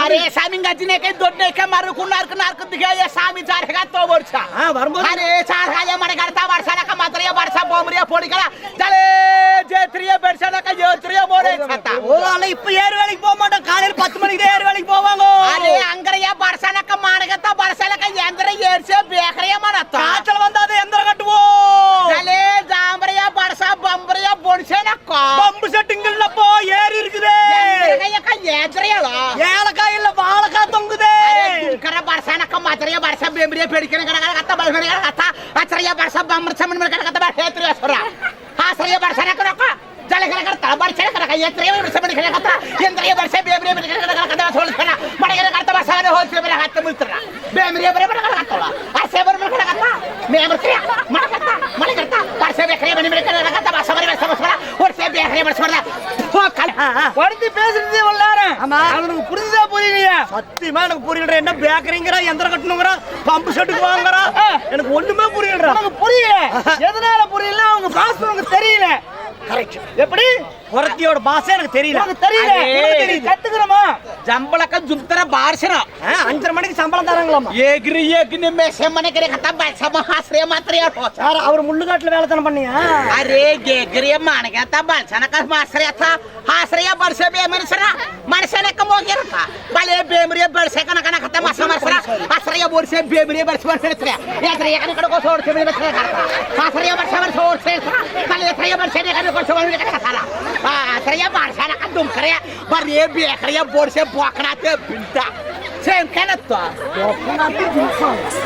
अरे सामी गाजीने के दोडने के मारू कुनार कुनार को दिखाया सामी चार का तो वर्षा வரும்போது अरे चार का मने करता वर्षा का मात्रिया वर्षा बोमरिया फोड़ी करा चले जेत्रिया वर्षा का जेत्रिया मोरे छता ஓ அல இப்ப ஏறு வேலைக்கு போக மாட்டோம் காலையில 10 மணிக்கு தான் ஏறு வேலைக்கு போவாங்க अरे अंगरिया वर्षा का मानगता वर्षा का यंत्र येर से बेखरिया मनता காய்ச்சல் வந்தா அது எந்திர கட்டுவோம் चले जामरिया वर्षा बम्बरिया बोनसे ना को பம்பு செட்டிங்கல்லப்போ ஏறி இருக்குதே यंत्र का येत्रिया ஏலக்காய் இல்ல வாழைக்காய் தொங்குதே करा वर्षा ना का मात्रिया वर्षा बेमरिया फेडकने करा बलगने करा अचरिया वर्षा बम्बर समन में करा हेत्रिया सोरा हासरिया वर्षा ना करा चले करता वर्षा करा येत्रिया वर्षा में करा यंत्रिया वर्षा बेमरिया में करा सोल करा मडे करता वर्षा ने होल से हाथ मुलतरा बेमरिया बरे करा ऐसे बर में करा मैं अमरतिया मडे करता वर्षा बेखरिया में करा वर्षा वर्षा और से बेखरिया वर्षा हो कल படுத்து பேசுறதே வல்லாரே ஆமா அவனுக்கு புரிஞ்சா புரியலையா சத்தியமா எனக்கு புரியல என்ன பேக்கரிங்கறா யந்திர கட்டணுங்கறா பம்பு செட்டுக்கு வாங்கறா எனக்கு ஒண்ணுமே புரியலடா எனக்கு புரியல எதனால புரியல அவங்க பாஸ் உங்களுக்கு தெரியல கரெக்ட் எப்படி ஒருத்தியோட பாஷை எனக்கு தெரியல எனக்கு தெரியல எனக்கு கத்துக்கறமா जंबला जुमतरा बारसरा 5:30 மணிக்கு சம்பளம் தராங்களாமா एग्री में से मने करे खता बासा महाश्रय मात्र यार हो சார் அவர் முள்ளுகாட்டுல வேலை தான பண்ணியா अरे गेगरी मान गया था बालसना का माश्रय था हाश्रय वर्ष बे मरसरा मरसने कम हो गया था भले बेमरी वर्ष का ना खता मासा मरसरा हाश्रय वर्ष बेमरी वर्ष रे या रे कने को छोड़ से बे करता हाश्रय वर्ष छोड़ से भले हाश्रय वर्ष ने कने को छोड़ के खताला हाश्रय बालसना का दुम करे भले बेखरिया वर्ष बोकना ते बिंटा सेम कने तो बोकना ते